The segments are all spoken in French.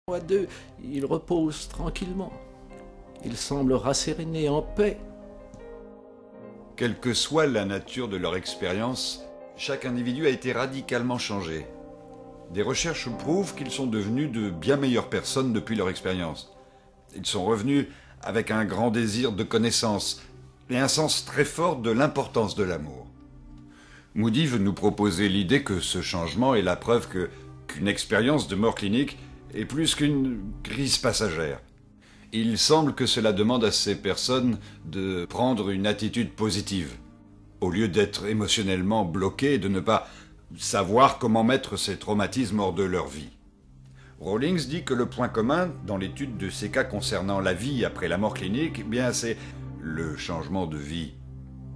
À deux, il repose tranquillement. Il semble rasséréné, en paix. Quelle que soit la nature de leur expérience, chaque individu a été radicalement changé. Des recherches prouvent qu'ils sont devenus de bien meilleures personnes depuis leur expérience. Ils sont revenus avec un grand désir de connaissance et un sens très fort de l'importance de l'amour. Moody veut nous proposer l'idée que ce changement est la preuve qu'une expérience de mort clinique est plus qu'une crise passagère. Il semble que cela demande à ces personnes de prendre une attitude positive, au lieu d'être émotionnellement bloquées et de ne pas savoir comment mettre ces traumatismes hors de leur vie. Rawlings dit que le point commun dans l'étude de ces cas concernant la vie après la mort clinique, c'est le changement de vie.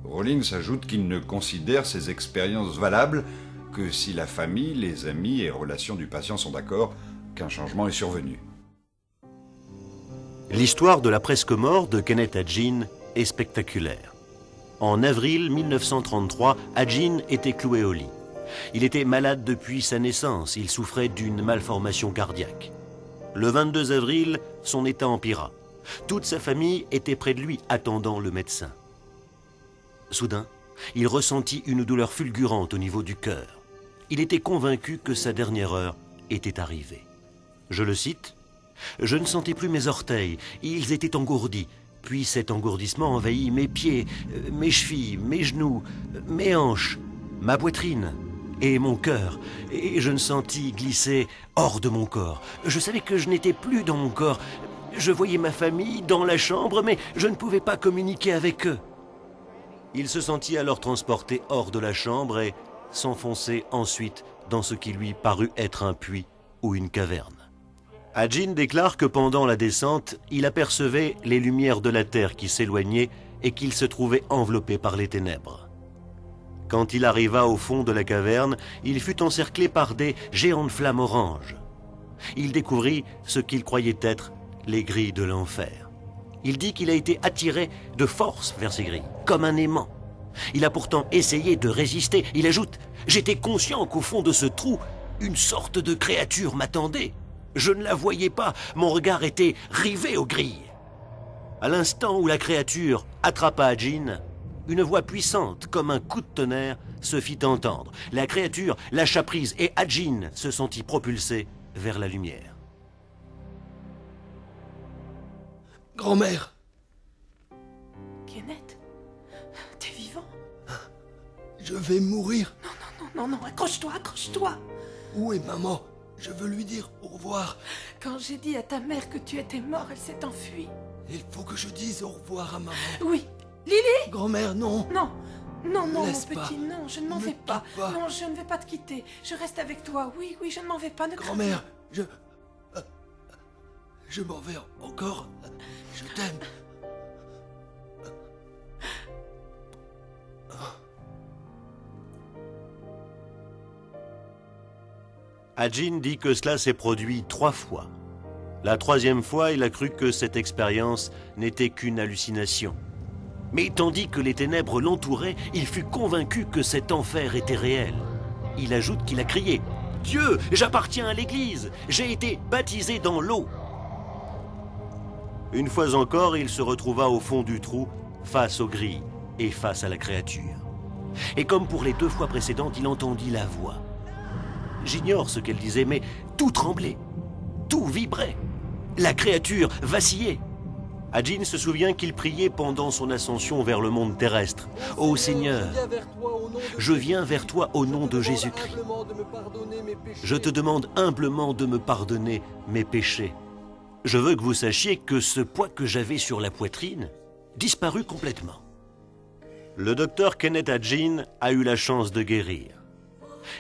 Rawlings ajoute qu'il ne considère ces expériences valables que si la famille, les amis et relations du patient sont d'accord qu'un changement est survenu. L'histoire de la presque mort de Kenneth Agin est spectaculaire. En avril 1933, Agin était cloué au lit. Il était malade depuis sa naissance, il souffrait d'une malformation cardiaque. Le 22 avril, son état empira. Toute sa famille était près de lui, attendant le médecin. Soudain, il ressentit une douleur fulgurante au niveau du cœur. Il était convaincu que sa dernière heure était arrivée. Je le cite, « Je ne sentais plus mes orteils, ils étaient engourdis. Puis cet engourdissement envahit mes pieds, mes chevilles, mes genoux, mes hanches, ma poitrine et mon cœur. Et je me sentis glisser hors de mon corps. Je savais que je n'étais plus dans mon corps. Je voyais ma famille dans la chambre, mais je ne pouvais pas communiquer avec eux. » Il se sentit alors transporté hors de la chambre et s'enfoncer ensuite dans ce qui lui parut être un puits ou une caverne. Agin déclare que pendant la descente, il apercevait les lumières de la terre qui s'éloignaient et qu'il se trouvait enveloppé par les ténèbres. Quand il arriva au fond de la caverne, il fut encerclé par des géantes flammes oranges. Il découvrit ce qu'il croyait être les grilles de l'enfer. Il dit qu'il a été attiré de force vers ces grilles, comme un aimant. Il a pourtant essayé de résister. Il ajoute « J'étais conscient qu'au fond de ce trou, une sorte de créature m'attendait. Je ne la voyais pas, mon regard était rivé aux grilles. » À l'instant où la créature attrapa Agin, une voix puissante, comme un coup de tonnerre, se fit entendre. La créature lâcha prise et Agin se sentit propulsé vers la lumière. Grand-mère! Kenneth, t'es vivant? Je vais mourir. Non, accroche-toi, accroche-toi. Où est maman? Je veux lui dire au revoir. Quand j'ai dit à ta mère que tu étais mort, elle s'est enfuie. Il faut que je dise au revoir à maman. Oui. Lily! Grand-mère, non. Non, mon Laisse petit, pas. non, je ne m'en Ne vais pas. quitte pas. Non, je ne vais pas te quitter. Je reste avec toi. Oui, je ne m'en vais pas. Ne crains Grand-mère, je m'en vais encore. Je t'aime. Agin dit que cela s'est produit 3 fois. La 3e fois, il a cru que cette expérience n'était qu'une hallucination. Mais tandis que les ténèbres l'entouraient, il fut convaincu que cet enfer était réel. Il ajoute qu'il a crié « Dieu, j'appartiens à l'Église, j'ai été baptisé dans l'eau !» Une fois encore, il se retrouva au fond du trou, face aux grilles et face à la créature. Et comme pour les 2 fois précédentes, il entendit la voix. J'ignore ce qu'elle disait, mais tout tremblait, tout vibrait. La créature vacillait. Agin se souvient qu'il priait pendant son ascension vers le monde terrestre. « Ô Seigneur, je viens vers toi au nom de Jésus-Christ. Je te demande humblement de me pardonner mes péchés. Je veux que vous sachiez que ce poids que j'avais sur la poitrine disparut complètement. » Le docteur Kenneth Agin a eu la chance de guérir.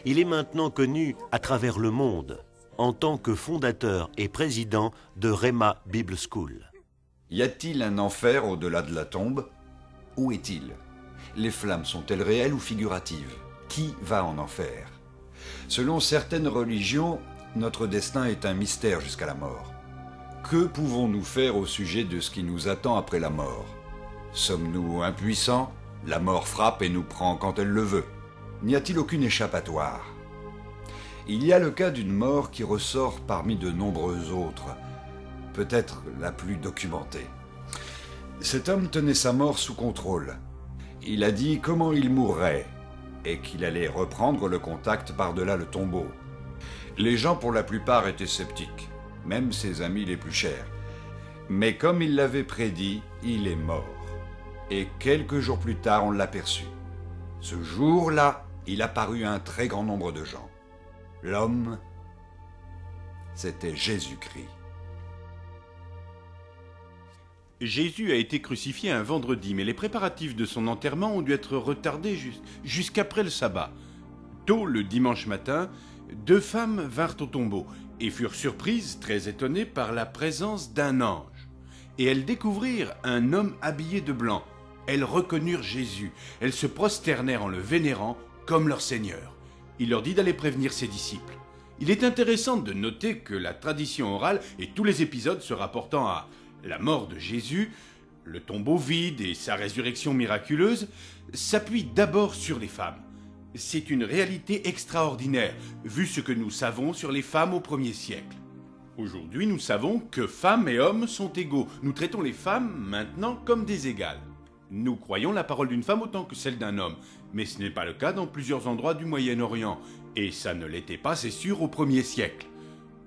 Il est maintenant connu à travers le monde en tant que fondateur et président de Rhema Bible School. Y a-t-il un enfer au-delà de la tombe? Où est-il? Les flammes sont-elles réelles ou figuratives? Qui va en enfer? Selon certaines religions, notre destin est un mystère jusqu'à la mort. Que pouvons-nous faire au sujet de ce qui nous attend après la mort? Sommes-nous impuissants? La mort frappe et nous prend quand elle le veut. N'y a-t-il aucune échappatoire? Il y a le cas d'une mort qui ressort parmi de nombreuses autres, peut-être la plus documentée. Cet homme tenait sa mort sous contrôle. Il a dit comment il mourrait et qu'il allait reprendre le contact par-delà le tombeau. Les gens pour la plupart étaient sceptiques, même ses amis les plus chers. Mais comme il l'avait prédit, il est mort. Et quelques jours plus tard, on l'aperçut. Ce jour-là, il apparut à un très grand nombre de gens. L'homme, c'était Jésus-Christ. Jésus a été crucifié un vendredi, mais les préparatifs de son enterrement ont dû être retardés jusqu'après le sabbat. Tôt le dimanche matin, 2 femmes vinrent au tombeau et furent surprises, très étonnées, par la présence d'un ange. Et elles découvrirent un homme habillé de blanc. Elles reconnurent Jésus. Elles se prosternèrent en le vénérant comme leur Seigneur. Il leur dit d'aller prévenir ses disciples. Il est intéressant de noter que la tradition orale et tous les épisodes se rapportant à la mort de Jésus, le tombeau vide et sa résurrection miraculeuse s'appuient d'abord sur les femmes. C'est une réalité extraordinaire, vu ce que nous savons sur les femmes au 1er siècle. Aujourd'hui, nous savons que femmes et hommes sont égaux. Nous traitons les femmes maintenant comme des égales. Nous croyons la parole d'une femme autant que celle d'un homme, mais ce n'est pas le cas dans plusieurs endroits du Moyen-Orient, et ça ne l'était pas, c'est sûr, au 1er siècle.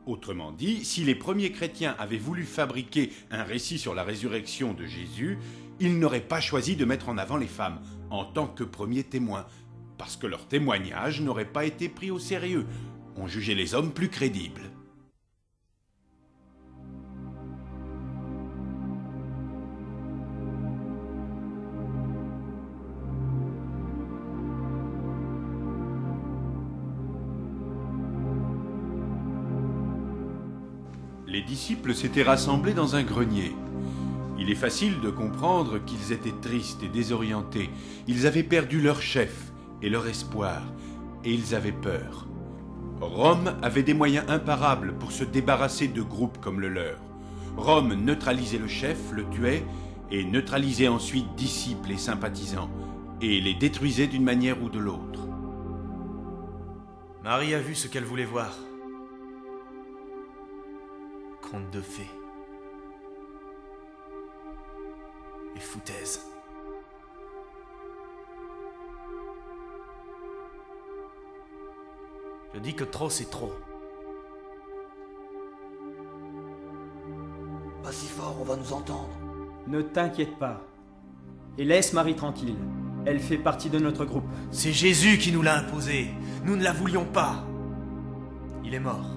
Autrement dit, si les premiers chrétiens avaient voulu fabriquer un récit sur la résurrection de Jésus, ils n'auraient pas choisi de mettre en avant les femmes en tant que premiers témoins, parce que leur témoignage n'aurait pas été pris au sérieux. On jugeait les hommes plus crédibles. Les disciples s'étaient rassemblés dans un grenier. Il est facile de comprendre qu'ils étaient tristes et désorientés. Ils avaient perdu leur chef et leur espoir, et ils avaient peur. Rome avait des moyens imparables pour se débarrasser de groupes comme le leur. Rome neutralisait le chef, le tuait, et neutralisait ensuite disciples et sympathisants, et les détruisait d'une manière ou de l'autre. Marie a vu ce qu'elle voulait voir. Conte de fées. Et foutaise. Je dis que trop c'est trop. Pas si fort, on va nous entendre. Ne t'inquiète pas. Et laisse Marie tranquille. Elle fait partie de notre groupe. C'est Jésus qui nous l'a imposé. Nous ne la voulions pas. Il est mort.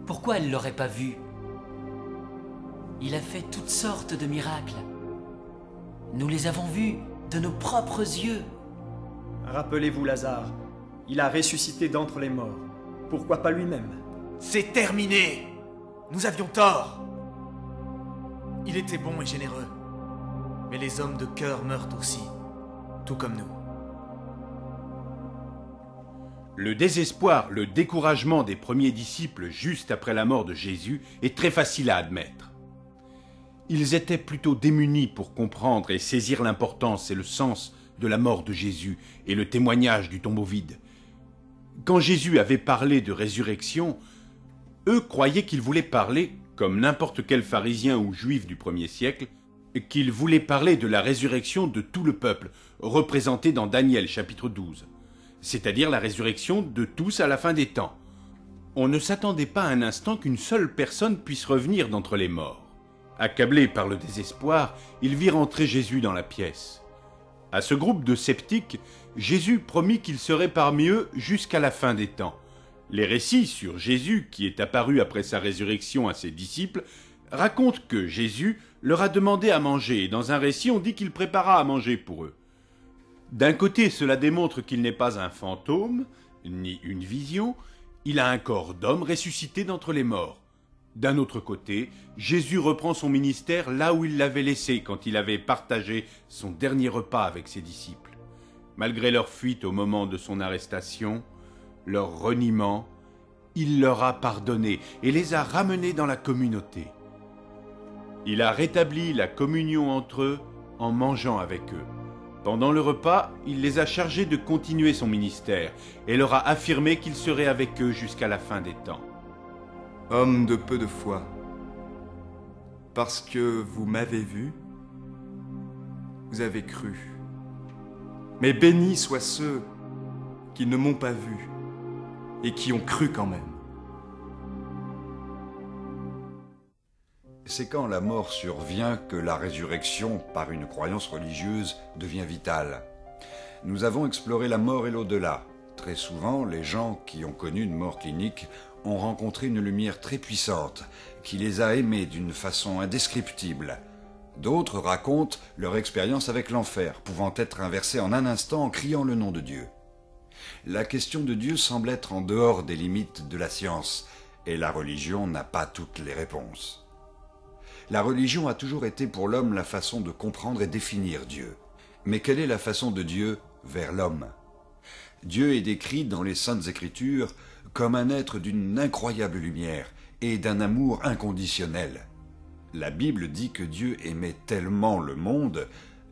Pourquoi elle l'aurait pas vu? Il a fait toutes sortes de miracles. Nous les avons vus de nos propres yeux. Rappelez-vous Lazare. Il a ressuscité d'entre les morts. Pourquoi pas lui-même? C'est terminé. Nous avions tort. Il était bon et généreux. Mais les hommes de cœur meurent aussi, tout comme nous. Le désespoir, le découragement des premiers disciples juste après la mort de Jésus est très facile à admettre. Ils étaient plutôt démunis pour comprendre et saisir l'importance et le sens de la mort de Jésus et le témoignage du tombeau vide. Quand Jésus avait parlé de résurrection, eux croyaient qu'il voulait parler, comme n'importe quel pharisien ou juif du 1er siècle, qu'il voulait parler de la résurrection de tout le peuple, représenté dans Daniel chapitre 12, c'est-à-dire la résurrection de tous à la fin des temps. On ne s'attendait pas un instant qu'une seule personne puisse revenir d'entre les morts. Accablés par le désespoir, ils virent entrer Jésus dans la pièce. À ce groupe de sceptiques, Jésus promit qu'il serait parmi eux jusqu'à la fin des temps. Les récits sur Jésus, qui est apparu après sa résurrection à ses disciples, racontent que Jésus leur a demandé à manger, et dans un récit on dit qu'il prépara à manger pour eux. D'un côté, cela démontre qu'il n'est pas un fantôme, ni une vision, il a un corps d'homme ressuscité d'entre les morts. D'un autre côté, Jésus reprend son ministère là où il l'avait laissé quand il avait partagé son dernier repas avec ses disciples. Malgré leur fuite au moment de son arrestation, leur reniement, il leur a pardonné et les a ramenés dans la communauté. Il a rétabli la communion entre eux en mangeant avec eux. Pendant le repas, il les a chargés de continuer son ministère et leur a affirmé qu'il serait avec eux jusqu'à la fin des temps. Homme de peu de foi, parce que vous m'avez vu, vous avez cru. Mais bénis soient ceux qui ne m'ont pas vu et qui ont cru quand même. C'est quand la mort survient que la résurrection, par une croyance religieuse, devient vitale. Nous avons exploré la mort et l'au-delà. Très souvent, les gens qui ont connu une mort clinique ont rencontré une lumière très puissante, qui les a aimés d'une façon indescriptible. D'autres racontent leur expérience avec l'enfer, pouvant être inversée en un instant en criant le nom de Dieu. La question de Dieu semble être en dehors des limites de la science, et la religion n'a pas toutes les réponses. La religion a toujours été pour l'homme la façon de comprendre et définir Dieu. Mais quelle est la façon de Dieu vers l'homme? Dieu est décrit dans les Saintes Écritures comme un être d'une incroyable lumière et d'un amour inconditionnel. La Bible dit que Dieu aimait tellement le monde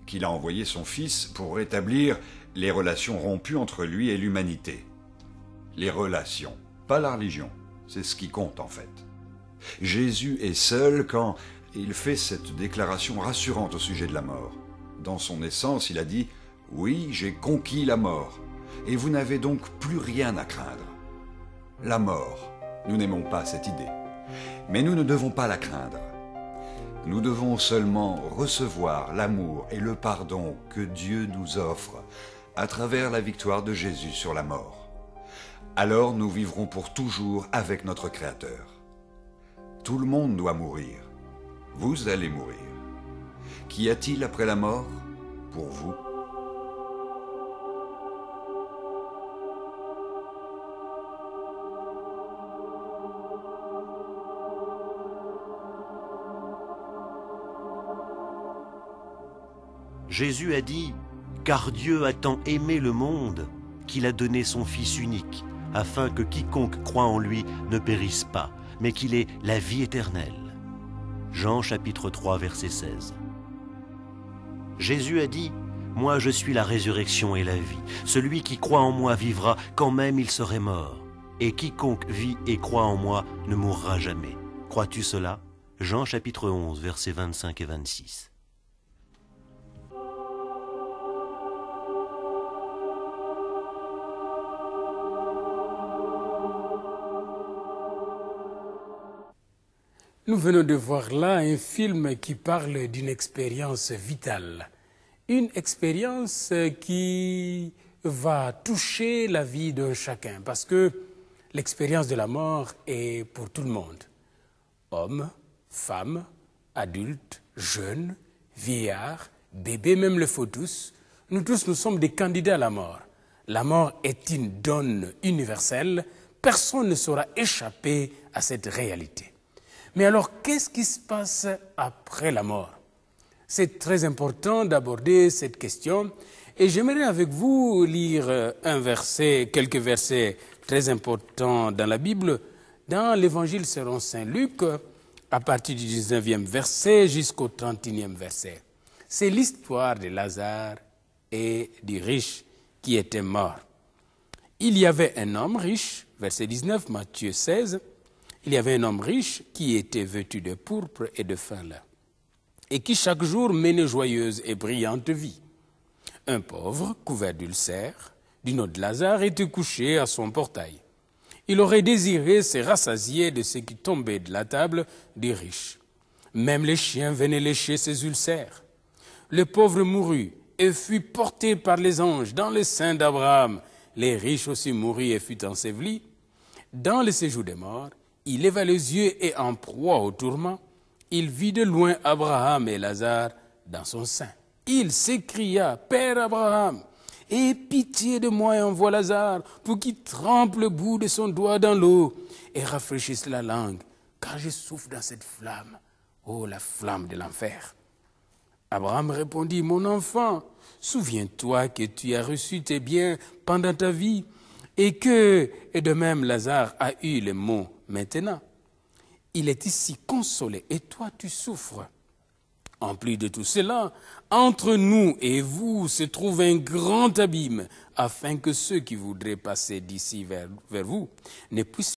qu'il a envoyé son Fils pour rétablir les relations rompues entre lui et l'humanité. Les relations, pas la religion, c'est ce qui compte en fait. Jésus est seul quand il fait cette déclaration rassurante au sujet de la mort. Dans son essence, il a dit « Oui, j'ai conquis la mort, et vous n'avez donc plus rien à craindre. » La mort, nous n'aimons pas cette idée, mais nous ne devons pas la craindre. Nous devons seulement recevoir l'amour et le pardon que Dieu nous offre à travers la victoire de Jésus sur la mort. Alors nous vivrons pour toujours avec notre Créateur. Tout le monde doit mourir. Vous allez mourir. Qu'y a-t-il après la mort pour vous? Jésus a dit « Car Dieu a tant aimé le monde qu'il a donné son Fils unique, afin que quiconque croit en lui ne périsse pas, mais qu'il ait la vie éternelle. » Jean chapitre 3 verset 16. Jésus a dit « Moi je suis la résurrection et la vie. Celui qui croit en moi vivra quand même il serait mort. Et quiconque vit et croit en moi ne mourra jamais. Crois-tu cela ?» Jean chapitre 11 versets 25 et 26. Nous venons de voir là un film qui parle d'une expérience vitale. Une expérience qui va toucher la vie d'un chacun parce que l'expérience de la mort est pour tout le monde. Hommes, femmes, adultes, jeunes, vieillards, bébés, même les fœtus, nous tous, nous sommes des candidats à la mort. La mort est une donne universelle, personne ne saura échapper à cette réalité. Mais alors, qu'est-ce qui se passe après la mort? C'est très important d'aborder cette question et j'aimerais avec vous lire quelques versets très importants dans la Bible, dans l'Évangile selon Saint Luc, à partir du 19e verset jusqu'au 31e verset. C'est l'histoire de Lazare et du riche qui était mort. Il y avait un homme riche, verset 19, Matthieu 16, il y avait un homme riche qui était vêtu de pourpre et de fin lin, et qui chaque jour menait joyeuse et brillante vie. Un pauvre, couvert d'ulcères, du nom de Lazare, était couché à son portail. Il aurait désiré se rassasier de ce qui tombait de la table des riches. Même les chiens venaient lécher ses ulcères. Le pauvre mourut et fut porté par les anges dans le sein d'Abraham. Les riches aussi mourut et fut enseveli. Dans le séjour des morts, il leva les yeux et en proie au tourment, il vit de loin Abraham et Lazare dans son sein. Il s'écria, « Père Abraham, aie pitié de moi et envoie Lazare pour qu'il trempe le bout de son doigt dans l'eau et rafraîchisse la langue, car je souffre dans cette flamme, oh la flamme de l'enfer. » Abraham répondit, « Mon enfant, souviens-toi que tu as reçu tes biens pendant ta vie et que, et de même Lazare a eu les maux maintenant. Il est ici consolé et toi tu souffres. En plus de tout cela, entre nous et vous se trouve un grand abîme, afin que ceux qui voudraient passer d'ici vers vous ne puissent